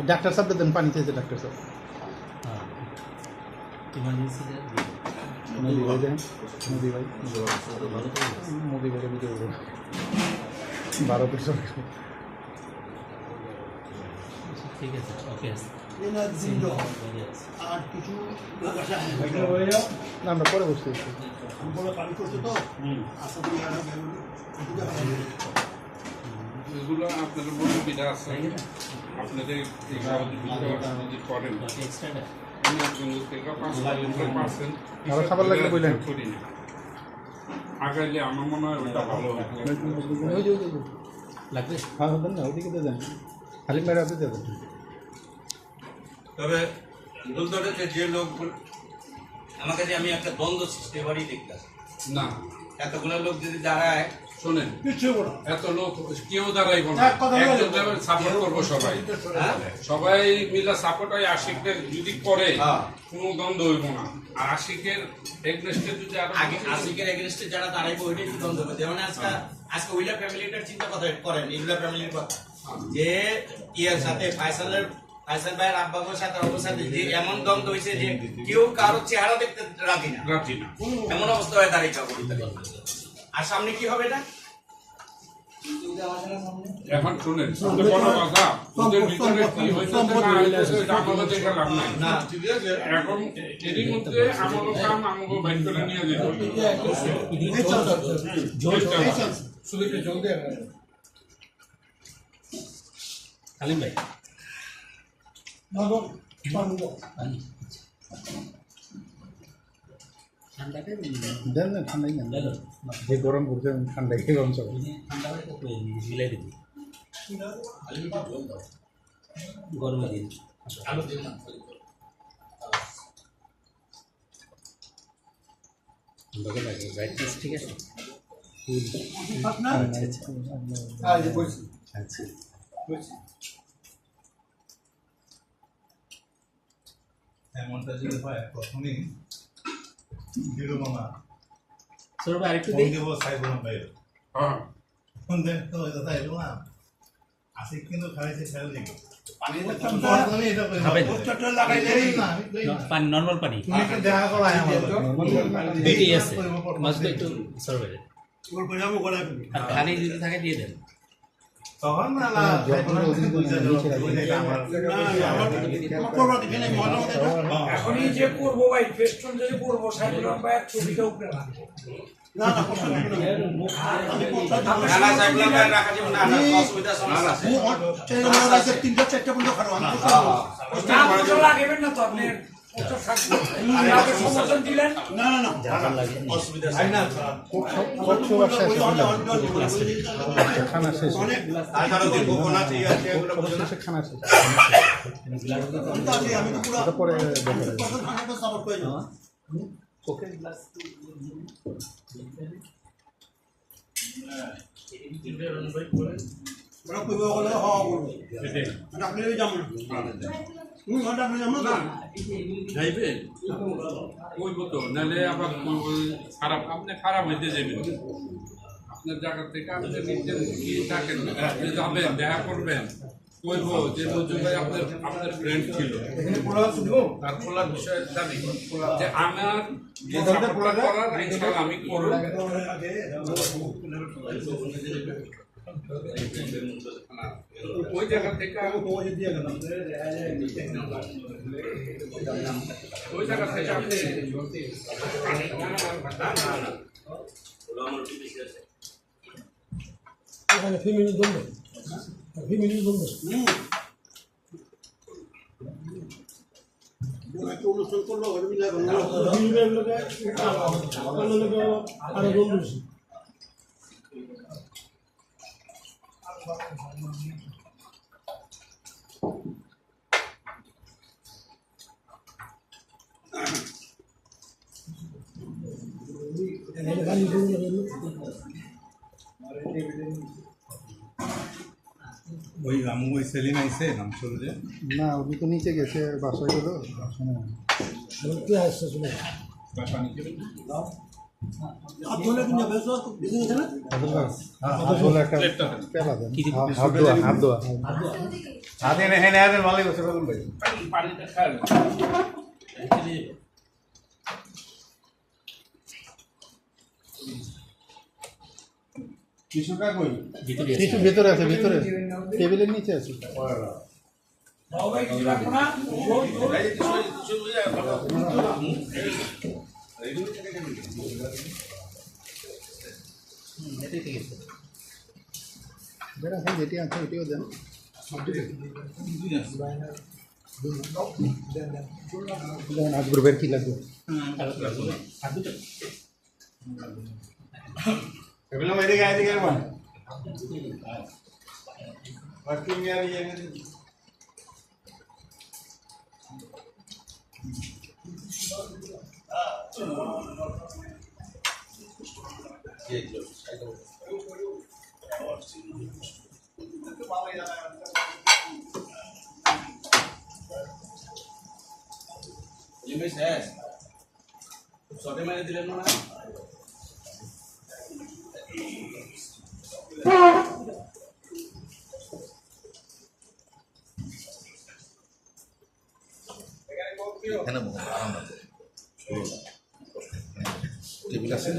Doctor সাহেব দেন পানি চাইছে ডাক্তার সাহেব মোদি ভাই দেন মোদি ভাই ভিডিও 12 ঠিক আছে ওকে না আমরা পরে বসতে এগুলো আপনাদের মধ্যে বিধা আছে আপনাদের করেন খাবার লাগলে বললেন আগাইলে আমার মনে হয় ওটা ভালো লাগবে হ্যাঁ দেন না ওদিকে দিয়ে দেন খালি মেরে আপনি দেবেন তবে যে লোক আমার কাছে আমি একটা দ্বন্দ্ব সৃষ্টি বাড়ি দেখতাম না এতগুলো লোক যদি দাঁড়ায় শোনেন এত লোক কেউ দাঁড়াইব না সাপোর্ট করবো সবাই সবাই মিলে সাপোর্ট হয় আশিকদের যদি করে কোনো দ্বন্দ্ব হইব না আর আশিকের এগনেস্টে যদি আশিকের এগনেস্টে যারা দাঁড়াইবো ওইটাই কি দ্বন্দ্ব হবে যেমন আজকে উইলা ফ্যামিলিটার চিন্তা কথা করেন এগুলা ফ্যামিলির কথা যে ইয়ার সাথে ফাইসাল ভাইয়ের আব্বাগোর সাথে অবস্থাতে যে এমন দ্বন্দ্ব হয়েছে যে কেউ কারো চেহারা দেখতে রাজি না এমন অবস্থা হয়ে দাঁড়িয়ে আর সামনে কি হবে না এখন শুনেন বড় কথা ওদের ভিতরে কি হয়েছে আমাদের দেখা লাভ নাই এখন এরই মধ্যে আমাকে কাম আমাকে বাইক করে নিয়ে যেতে কালিম ভাই দেন না ঠান্ডাই না যে গরম পড়ছে ঠান্ডাই গরম সব মিলাই দিবি গরমে দিন ব্রাইটনেস ঠিক আছে আচ্ছা এমনটা যদি হয় প্রথমেই দিলো মামা সর ভাই আরেকটু দেই দেব সাইবুল ভাই হ্যাঁ কোন দেন তো এটা সাইবুল না আসে কিন্তু খাইছে ফেল দিই পানি আমি এটা পোস্টারটা লাগাই দেই না পানি নরমাল পানি তুমি দেখা করো আমার নরমাল দিতেই আছে মাছ একটু সর ভাই ওর পয়সাও করা আর খালি যদি থাকে দিয়ে দেন তখন না না এখনই যে করবো ভাই ফেস্টুন যদি করবো সাইবুল ভাই ছবিটা উপরে রাখবো না না লাগবেন না তো আপনি সমর্থন দিলেন না না অসুবিধা খানা শেষ খানা শেষ পরে ওকে নাহলে আবার খারাপ আপনি খারাপ হইতে যাবেন আপনার জায়গা থেকে আপনি নিজের গিয়ে থাকেন আপনি যাবেন দেখা করবেন কইবো যে মজুর ভাই আপনার ফ্রেন্ড ছিল তার খোলার বিষয়ে জানি যে আমার যে সাপোর্ট করার ইনশাআল্লাহ আমি করব ওই জায়গা থেকে ওই জায়গা থেকে আপনি ফ্যামিলি বন্ধ ফ্যামিলি বন্ধ অনুষ্ঠান করলো আরো বন্ধু ওই আমু ওই সেলিম আইছে নাম শুরুতে না উনি তো নিচে গেছে বাসায় গেলো একটা পেলা দেন হাত ধোয়া হাতে এনে হাতে ভালো করছে ভাই পানিটা খায় কিছুটা কই ভিতরে আছে। কিছু ভেতরে আছে ভিতরে টেবিলের নিচে আছে বাবু ভাই কিছু রাখবো না এটাই ঠিক আছে। বেড়া ভাই যেটি আছে ওটিও দেন দেন আজ গ্রুপের কি লাগবে আর দুটো এগুলো এদিকে এদিকে মান ওয়ার্কিং ইয়ার ইয়ে লিমিট শেষ সবে মেরে দিলেন না এখানে বসে আরাম আছে টেবিল আছে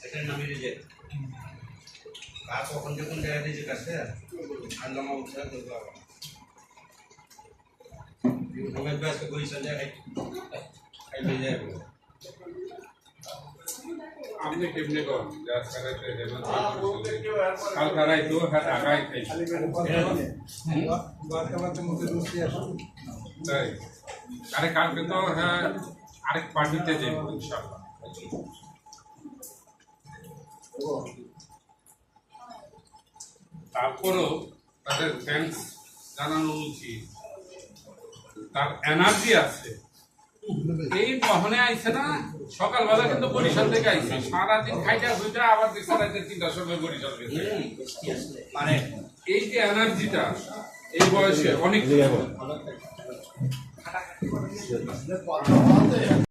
এটা নামিয়ে দিলে আর কখন যখন দেখা দিয়েছে কাছে আল্লাহ উঠে তো মোবাইল ব্যাস তো কই চলে খাইলে যায় আপনি কেমনে করেন যা সারাইতে দেবেন কাল খারাই তো হাত আগাই খাই তাই আরে কালকে তো হ্যাঁ আরেক পার্টিতে যাবো ইনশাআল্লাহ তারপরও তাদের থ্যাঙ্কস জানানো উচিত তার এনার্জি আছে এই মহনে আইছে না সকালবেলা কিন্তু বরিশাল থেকে আইছে সারাদিন খাইটা হইতে আবার দেখছে রাতে 3টার সময় বরিশাল গেছে মানে এই যে এনার্জিটা এই বয়সে অনেক